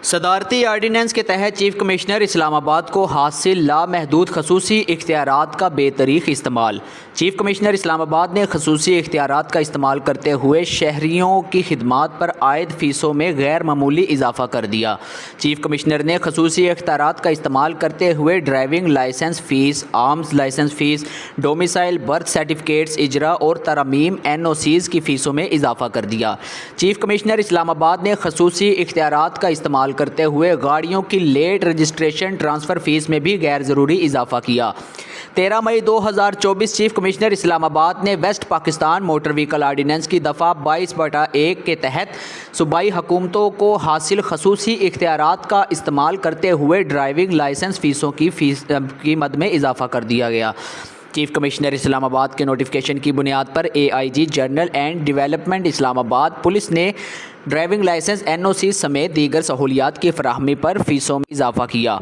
صدارتی آرڈیننس کے تحت چیف کمشنر اسلام آباد کو حاصل لامحدود خصوصی اختیارات کا بے طریق استعمال۔ چیف کمشنر اسلام آباد نے خصوصی اختیارات کا استعمال کرتے ہوئے شہریوں کی خدمات پر عائد فیسوں میں غیر معمولی اضافہ کر دیا۔ چیف کمشنر نے خصوصی اختیارات کا استعمال کرتے ہوئے driving licence fee, arms licence fee, domicile birth certificates اجرا اور ترامیم NOCs کی فیسوں میں اضافہ کر دیا۔ چیف کمشنر اسلام آباد نے خصوصی اختیارات کا استعمال کرتے ہوئے گاڑیوں کی لیٹ رجسٹریشن ٹرانسفر فیس میں بھی غیر ضروری اضافہ کیا۔ 13 مئی 2024 چیف کمشنر اسلام آباد نے west Pakistan motor vehicle ordinance کی دفعہ 22/1 کے تحت صوبائی حکومتوں کو حاصل خصوصی اختیارات کا استعمال کرتے ہوئے ڈرائیونگ لائسنس فیسوں کی مد میں اضافہ کر دیا گیا۔ چیف کمشنر اسلام آباد کے نوٹیفیکیشن کی بنیاد پر AIG جنرل اینڈ ڈیولپمنٹ اسلام آباد پولیس نے ڈرائیونگ لائسنس NOC سمیت دیگر سہولیات کی فراہمی پر فیسوں میں اضافہ کیا۔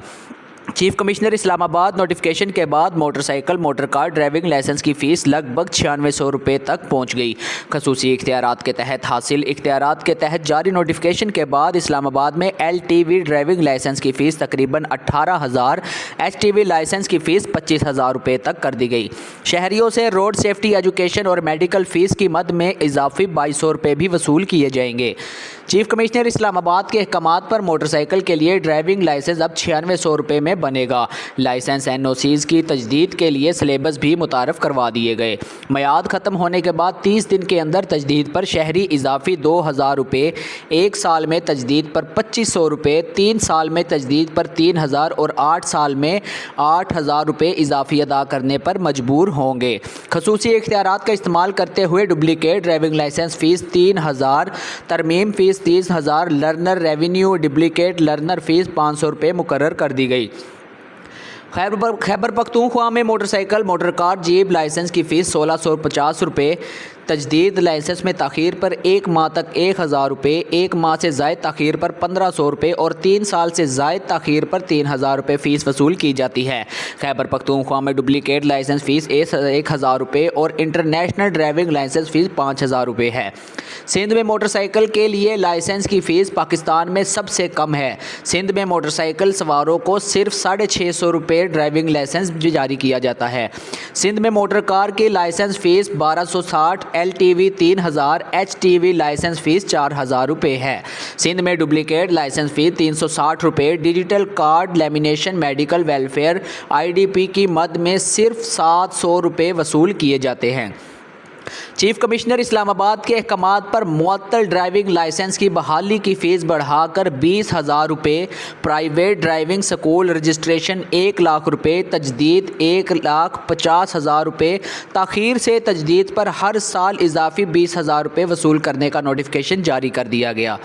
چیف کمشنر اسلام آباد نوٹیفیکیشن کے بعد motorcycle motor car driving licence کی فیس لگ بھگ 9600 روپے تک پہنچ گئی۔ خصوصی اختیارات کے تحت حاصل اختیارات کے تحت جاری نوٹیفیکیشن کے بعد اسلام آباد میں LTV ڈرائیونگ لائسنس کی فیس تقریباً 18,000، HTV لائسنس کی فیس 25,000 روپے تک کر دی گئی۔ شہریوں سے روڈ سیفٹی ایجوکیشن اور میڈیکل فیس کی مد میں اضافی 2200 روپے بھی وصول کیے جائیں گے۔ چیف کمشنر اسلام آباد کے احکامات پر موٹر سائیکل کے لیے ڈرائیونگ لائسنس اب 9600 روپے میں بنے گا۔ لائسنس NOCs کی تجدید کے لیے سلیبس بھی متعارف کروا دیے گئے۔ میعاد ختم ہونے کے بعد 30 دن کے اندر تجدید پر شہری اضافی 2000 روپے، 1 سال میں تجدید پر 2500 روپے، 3 سال میں تجدید پر 3000 اور 8 سال میں 8000 روپے اضافی ادا کرنے پر مجبور ہوں گے۔ خصوصی اختیارات کا استعمال کرتے ہوئے ڈپلیکیٹ ڈرائیونگ لائسنس فیس 3000، ترمیم fee 30,000، learner revenue duplicate learner fee 500 روپے مقرر کر دی گئی۔ خیبر پختونخوا میں motorcycle motor car jeep licence کی فیس 1650 روپے، تجدید لائسنس میں تاخیر پر 1 ماہ تک 1000 روپے، 1 ماہ سے زائد تاخیر پر 1500 روپے اور 3 سال سے زائد تاخیر پر 3000 روپے فیس وصول کی جاتی ہے۔ خیبر پختونخوا میں ڈپلیکیٹ لائسنس فیس 1000 روپے اور انٹرنیشنل ڈرائیونگ لائسنس فیس 5000 روپے ہے۔ سندھ میں موٹر سائیکل کے لیے لائسنس کی فیس پاکستان میں سب سے کم ہے۔ سندھ میں موٹر سائیکل سواروں کو صرف 650 روپے ڈرائیونگ لائسنس جاری کیا جاتا ہے۔ سندھ میں موٹر کار کی licence fee 1260، LTV 3000، HTV licence fee 4000 روپے ہے۔ سندھ میں ڈپلیکیٹ لائسنس فیس 360 روپے، digital card lamination medical welfare IDP کی مد میں صرف 700 روپے وصول کیے جاتے ہیں۔ چیف کمشنر اسلام آباد کے احکامات پر معطل ڈرائیونگ لائسنس کی بحالی کی فیس بڑھا کر 20,000 روپے، private driving school registration 1 lakh روپے، تجدید 1,50,000 روپے، تاخیر سے تجدید پر ہر سال اضافی 20,000 روپے وصول کرنے کا نوٹیفیکیشن جاری کر دیا گیا۔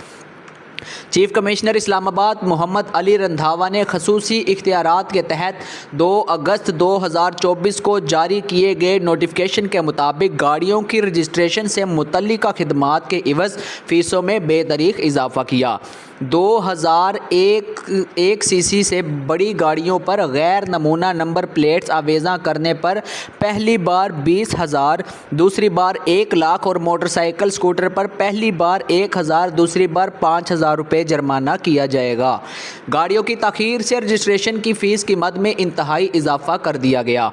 چیف کمشنر اسلام آباد محمد علی رندھاوا نے خصوصی اختیارات کے تحت 2 اگست 2024 کو جاری کیے گئے نوٹیفیکیشن کے مطابق گاڑیوں کی رجسٹریشن سے متعلقہ خدمات کے عوض فیسوں میں بے طریق اضافہ کیا۔ 2001 CC سے بڑی گاڑیوں پر غیر نمونہ نمبر پلیٹس آویزاں کرنے پر پہلی بار 20,000، دوسری بار 1 لاکھ اور موٹر سائیکل سکوٹر پر پہلی بار 1,000، دوسری بار 5,000 روپے جرمانہ کیا جائے گا۔ گاڑیوں کی تاخیر سے رجسٹریشن کی فیس کی مد میں انتہائی اضافہ کر دیا گیا۔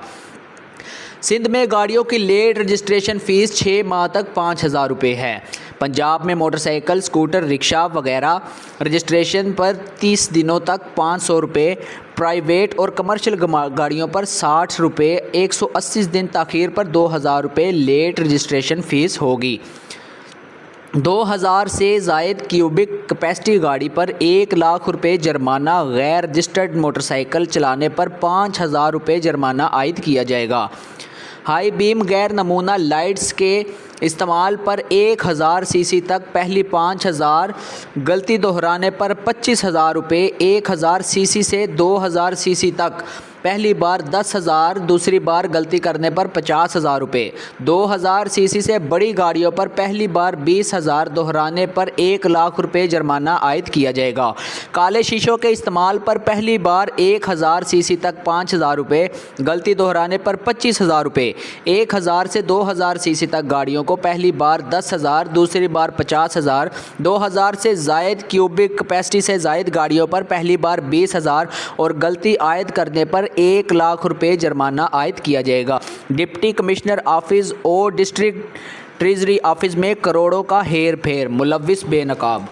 سندھ میں گاڑیوں کی لیٹ رجسٹریشن فیس 6 ماہ تک 5,000 روپے ہے۔ پنجاب میں موٹر سائیکل سکوٹر رکشہ وغیرہ رجسٹریشن پر 30 دنوں تک 500 روپے، پرائیویٹ اور کمرشل گاڑیوں پر 60 روپے، 180 دن تاخیر پر 2,000 روپے لیٹ رجسٹریشن فیس ہوگی۔ 2000 سے زائد کیوبک کیپیسٹی گاڑی پر 1 لاکھ روپے جرمانہ، غیر رجسٹرڈ موٹر سائیکل چلانے پر 5,000 روپے جرمانہ عائد کیا جائے گا۔ ہائی بیم غیر نمونہ لائٹس کے استعمال پر 1000 CC تک پہلی 5,000، غلطی دہرانے پر 25,000 روپے، 1000 CC سے 2000 CC تک پہلی بار 10,000، دوسری بار غلطی کرنے پر 50,000 روپے۔ 2000 سی سی سے بڑی گاڑیوں پر پہلی بار 20,000، دہرانے پر 1 لاکھ روپے جرمانہ عائد کیا جائے گا۔ کالے شیشوں کے استعمال پر پہلی بار 1000 سی سی تک 5,000 روپے، غلطی دہرانے پر 25,000 روپے۔ 1000 سے 2000 سی سی تک گاڑیوں کو پہلی بار 10,000، دوسری بار 50,000۔ 2000 سے زائد کیوبک کیپیسٹی سے زائد گاڑیوں پر پہلی بار 20,000 اور غلطی عائد کرنے پر 1 لاکھ روپے جرمانہ عائد کیا جائے گا۔ ڈپٹی کمشنر آفس اور ڈسٹرکٹ ٹریزری آفس میں کروڑوں کا ہیر پھیر، ملوث بے نقاب۔